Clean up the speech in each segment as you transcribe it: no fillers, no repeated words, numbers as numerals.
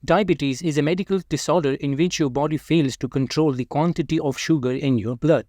Diabetes is a medical disorder in which your body fails to control the quantity of sugar in your blood.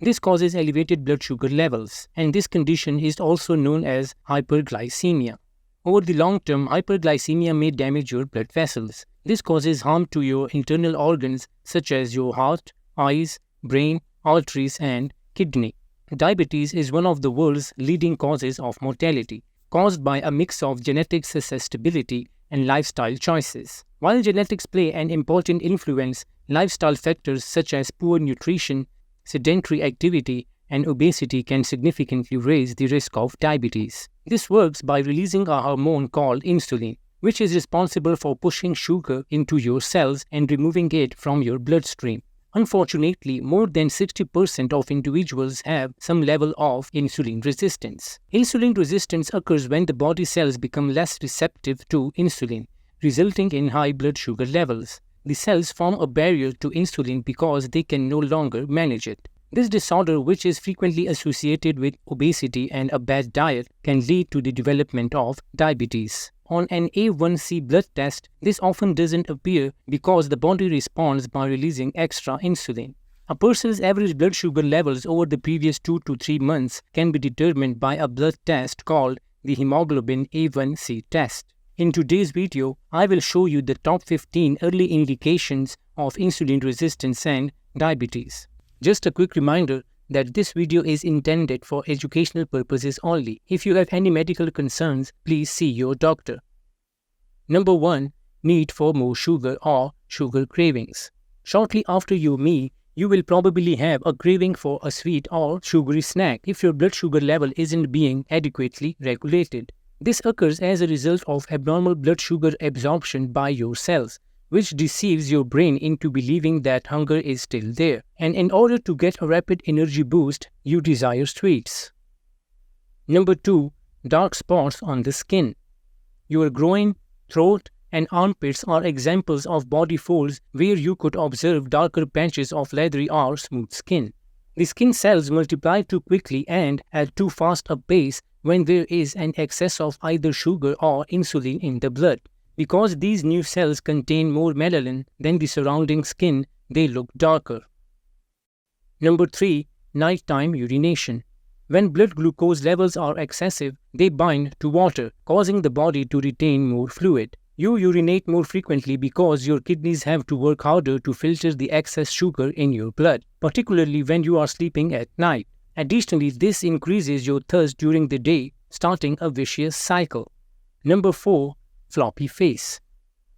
This causes elevated blood sugar levels, and this condition is also known as hyperglycemia. Over the long term, hyperglycemia may damage your blood vessels. This causes harm to your internal organs such as your heart, eyes, brain, arteries, and kidney. Diabetes is one of the world's leading causes of mortality, caused by a mix of genetic susceptibility and lifestyle choices. While genetics play an important influence, lifestyle factors such as poor nutrition, sedentary activity, and obesity can significantly raise the risk of diabetes. This works by releasing a hormone called insulin, which is responsible for pushing sugar into your cells and removing it from your bloodstream. Unfortunately, more than 60% of individuals have some level of insulin resistance. Insulin resistance occurs when the body cells become less receptive to insulin, resulting in high blood sugar levels. The cells form a barrier to insulin because they can no longer manage it. This disorder, which is frequently associated with obesity and a bad diet, can lead to the development of diabetes. On an A1C blood test, this often doesn't appear because the body responds by releasing extra insulin. A person's average blood sugar levels over the previous 2 to 3 months can be determined by a blood test called the hemoglobin A1C test. In today's video, I will show you the top 15 early indications of insulin resistance and diabetes. Just a quick reminder that this video is intended for educational purposes only. If you have any medical concerns, please see your doctor. Number 1. Need for more sugar or sugar cravings. Shortly after your meal, you will probably have a craving for a sweet or sugary snack if your blood sugar level isn't being adequately regulated. This occurs as a result of abnormal blood sugar absorption by your cells, which deceives your brain into believing that hunger is still there. And in order to get a rapid energy boost, you desire sweets. Number 2. Dark spots on the skin. Your groin, throat, and armpits are examples of body folds where you could observe darker patches of leathery or smooth skin. The skin cells multiply too quickly and at too fast a pace when there is an excess of either sugar or insulin in the blood. Because these new cells contain more melanin than the surrounding skin, they look darker. Number 3. Nighttime urination. When blood glucose levels are excessive, they bind to water, causing the body to retain more fluid. You urinate more frequently because your kidneys have to work harder to filter the excess sugar in your blood, particularly when you are sleeping at night. Additionally, this increases your thirst during the day, starting a vicious cycle. Number 4. Floppy face.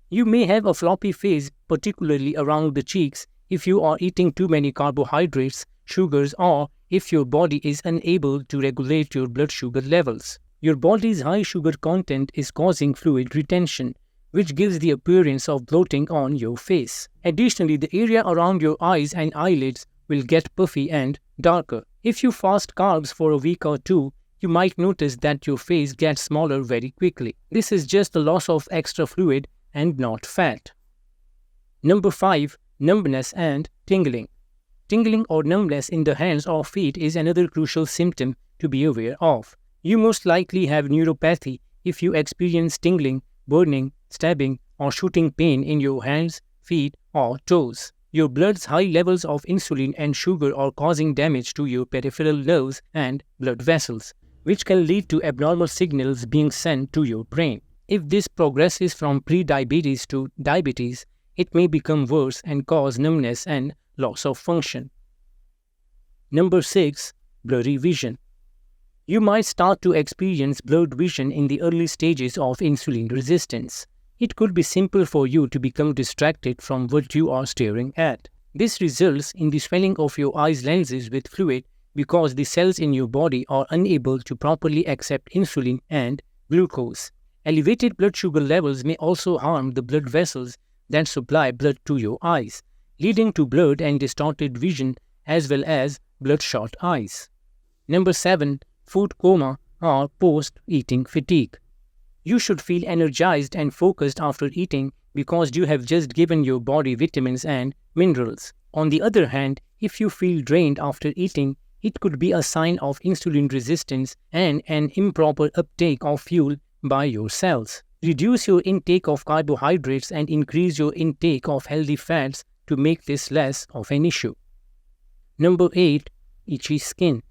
You may have a floppy face, particularly around the cheeks, if you are eating too many carbohydrates, sugars, or if your body is unable to regulate your blood sugar levels. Your body's high sugar content is causing fluid retention, which gives the appearance of bloating on your face. Additionally, the area around your eyes and eyelids will get puffy and darker. If you fast carbs for a week or two, you might notice that your face gets smaller very quickly. This is just the loss of extra fluid and not fat. Number 5. Numbness and tingling. Tingling or numbness in the hands or feet is another crucial symptom to be aware of. You most likely have neuropathy if you experience tingling, burning, stabbing, or shooting pain in your hands, feet, or toes. Your blood's high levels of insulin and sugar are causing damage to your peripheral nerves and blood vessels, which can lead to abnormal signals being sent to your brain. If this progresses from prediabetes to diabetes, it may become worse and cause numbness and loss of function. Number 6. Blurry vision. You might start to experience blurred vision in the early stages of insulin resistance. It could be simple for you to become distracted from what you are staring at. This results in the swelling of your eyes lenses with fluid because the cells in your body are unable to properly accept insulin and glucose. Elevated blood sugar levels may also harm the blood vessels that supply blood to your eyes, leading to blurred and distorted vision as well as bloodshot eyes. Number 7. Food coma or post-eating fatigue. You should feel energized and focused after eating because you have just given your body vitamins and minerals. On the other hand, if you feel drained after eating, it could be a sign of insulin resistance and an improper uptake of fuel by your cells. Reduce your intake of carbohydrates and increase your intake of healthy fats to make this less of an issue. Number 8. Itchy skin.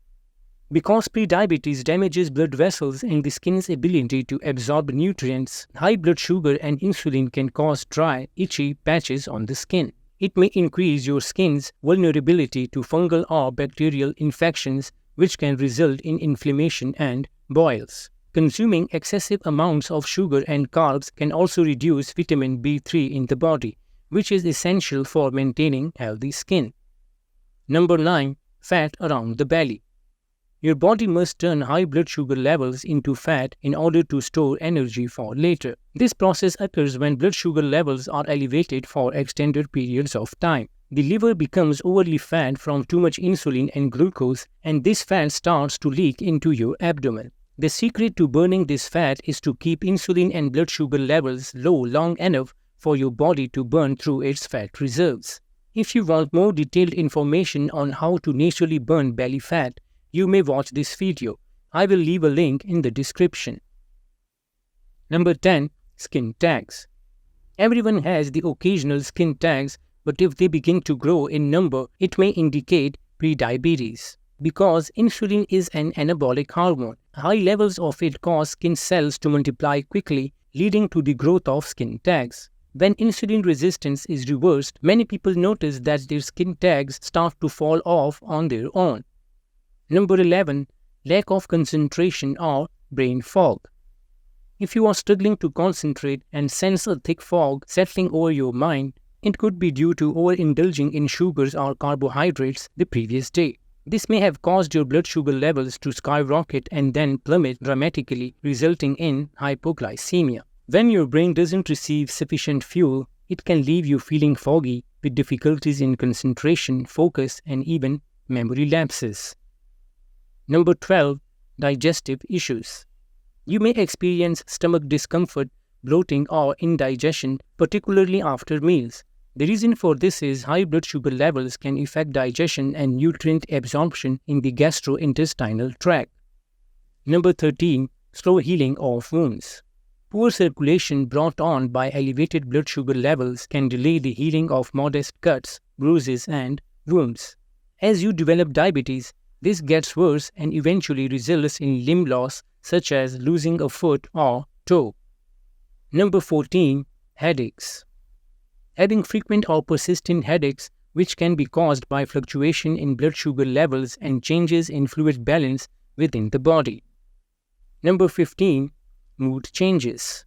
Because prediabetes damages blood vessels and the skin's ability to absorb nutrients, high blood sugar and insulin can cause dry, itchy patches on the skin. It may increase your skin's vulnerability to fungal or bacterial infections, which can result in inflammation and boils. Consuming excessive amounts of sugar and carbs can also reduce vitamin B3 in the body, which is essential for maintaining healthy skin. Number 9. Fat around the belly. Your body must turn high blood sugar levels into fat in order to store energy for later. This process occurs when blood sugar levels are elevated for extended periods of time. The liver becomes overly fat from too much insulin and glucose, and this fat starts to leak into your abdomen. The secret to burning this fat is to keep insulin and blood sugar levels low long enough for your body to burn through its fat reserves. If you want more detailed information on how to naturally burn belly fat, you may watch this video. I will leave a link in the description. Number 10. Skin tags. Everyone has the occasional skin tags, but if they begin to grow in number, it may indicate prediabetes. Because insulin is an anabolic hormone, high levels of it cause skin cells to multiply quickly, leading to the growth of skin tags. When insulin resistance is reversed, many people notice that their skin tags start to fall off on their own. Number 11. Lack of concentration or brain fog. If you are struggling to concentrate and sense a thick fog settling over your mind, it could be due to overindulging in sugars or carbohydrates the previous day. This may have caused your blood sugar levels to skyrocket and then plummet dramatically, resulting in hypoglycemia. When your brain doesn't receive sufficient fuel, it can leave you feeling foggy with difficulties in concentration, focus, and even memory lapses. Number 12. Digestive issues. You may experience stomach discomfort, bloating, or indigestion, particularly after meals. The reason for this is high blood sugar levels can affect digestion and nutrient absorption in the gastrointestinal tract. Number 13. Slow healing of wounds. Poor circulation brought on by elevated blood sugar levels can delay the healing of modest cuts, bruises, and wounds. As you develop diabetes, this gets worse and eventually results in limb loss, such as losing a foot or toe. Number 14. Headaches. Having frequent or persistent headaches, which can be caused by fluctuation in blood sugar levels and changes in fluid balance within the body. Number 15. Mood changes.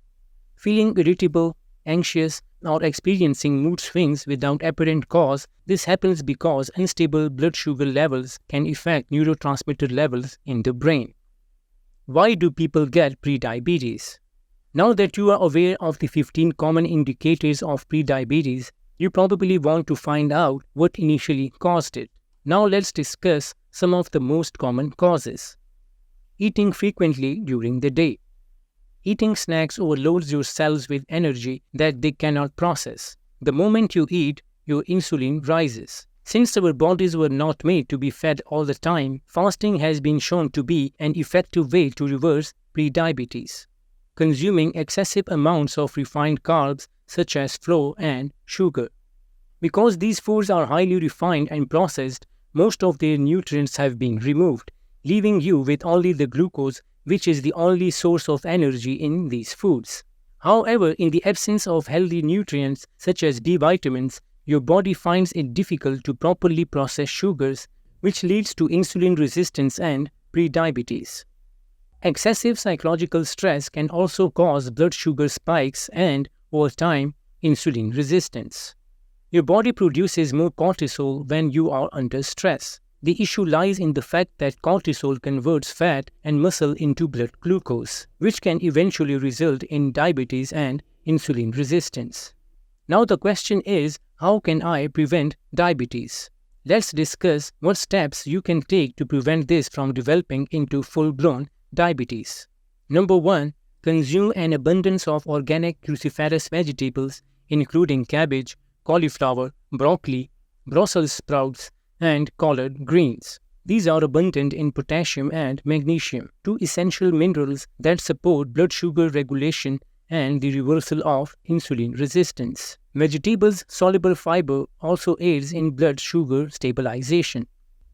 Feeling irritable, anxious, or experiencing mood swings without apparent cause. This happens because unstable blood sugar levels can affect neurotransmitter levels in the brain. Why do people get prediabetes? Now that you are aware of the 15 common indicators of prediabetes, you probably want to find out what initially caused it. Now let's discuss some of the most common causes. Eating frequently during the day. Eating snacks overloads your cells with energy that they cannot process. The moment you eat, your insulin rises. Since our bodies were not made to be fed all the time, fasting has been shown to be an effective way to reverse prediabetes. Consuming excessive amounts of refined carbs such as flour and sugar. Because these foods are highly refined and processed, most of their nutrients have been removed, leaving you with only the glucose, which is the only source of energy in these foods. However, in the absence of healthy nutrients such as B vitamins, your body finds it difficult to properly process sugars, which leads to insulin resistance and prediabetes. Excessive psychological stress can also cause blood sugar spikes and, over time, insulin resistance. Your body produces more cortisol when you are under stress. The issue lies in the fact that cortisol converts fat and muscle into blood glucose, which can eventually result in diabetes and insulin resistance. Now the question is, how can I prevent diabetes? Let's discuss what steps you can take to prevent this from developing into full-blown diabetes. Number 1. Consume an abundance of organic cruciferous vegetables, including cabbage, cauliflower, broccoli, Brussels sprouts, and collard greens. These are abundant in potassium and magnesium, two essential minerals that support blood sugar regulation and the reversal of insulin resistance. Vegetables' soluble fiber also aids in blood sugar stabilization.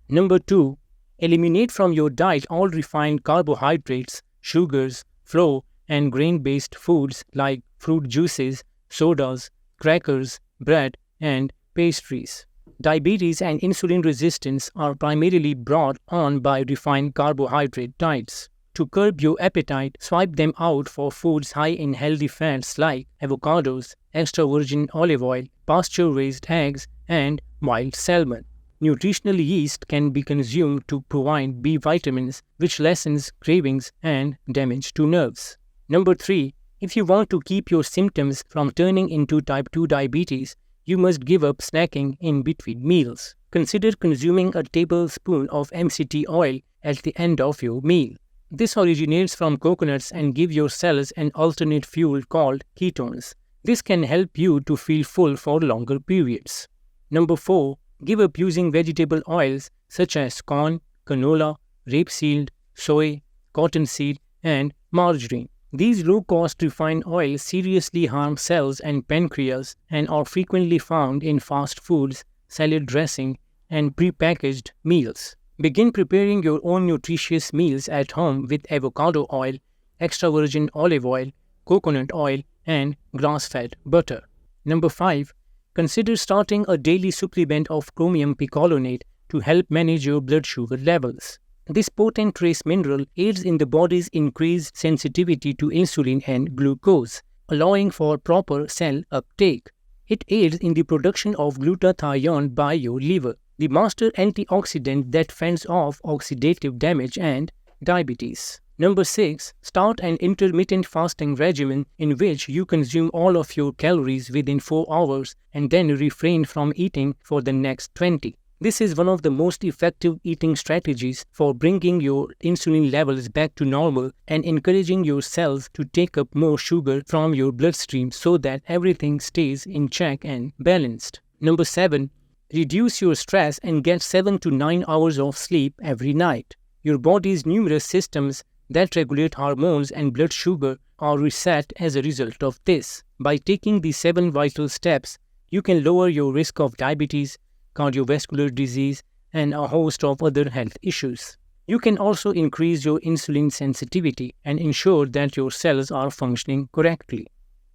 Number 2. Eliminate from your diet all refined carbohydrates, sugars, flour, and grain-based foods like fruit juices, sodas, crackers, bread, and pastries. Diabetes and insulin resistance are primarily brought on by refined carbohydrate diets. To curb your appetite, swipe them out for foods high in healthy fats like avocados, extra virgin olive oil, pasture-raised eggs, and wild salmon. Nutritional yeast can be consumed to provide B vitamins, which lessens cravings and damage to nerves. Number 3. If you want to keep your symptoms from turning into type 2 diabetes, you must give up snacking in between meals. Consider consuming a tablespoon of MCT oil at the end of your meal. This originates from coconuts and gives your cells an alternate fuel called ketones. This can help you to feel full for longer periods. Number 4. Give up using vegetable oils such as corn, canola, rapeseed, soy, cottonseed, and margarine. These low-cost refined oils seriously harm cells and pancreas and are frequently found in fast foods, salad dressing, and prepackaged meals. Begin preparing your own nutritious meals at home with avocado oil, extra virgin olive oil, coconut oil, and grass-fed butter. Number 5. Consider starting a daily supplement of chromium picolinate to help manage your blood sugar levels. This potent trace mineral aids in the body's increased sensitivity to insulin and glucose, allowing for proper cell uptake. It aids in the production of glutathione by your liver, the master antioxidant that fends off oxidative damage and diabetes. Number 6. Start an intermittent fasting regimen in which you consume all of your calories within 4 hours and then refrain from eating for the next 20. This is one of the most effective eating strategies for bringing your insulin levels back to normal and encouraging your cells to take up more sugar from your bloodstream so that everything stays in check and balanced. Number 7. Reduce your stress and get 7 to 9 hours of sleep every night. Your body's numerous systems that regulate hormones and blood sugar are reset as a result of this. By taking these 7 vital steps, you can lower your risk of diabetes, cardiovascular disease, and a host of other health issues. You can also increase your insulin sensitivity and ensure that your cells are functioning correctly.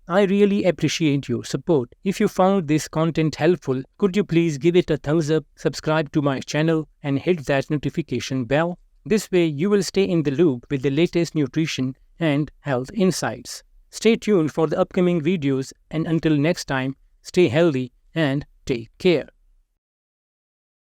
I really appreciate your support. If you found this content helpful, could you please give it a thumbs up, subscribe to my channel, and hit that notification bell? This way you will stay in the loop with the latest nutrition and health insights. Stay tuned for the upcoming videos, and until next time, stay healthy and take care.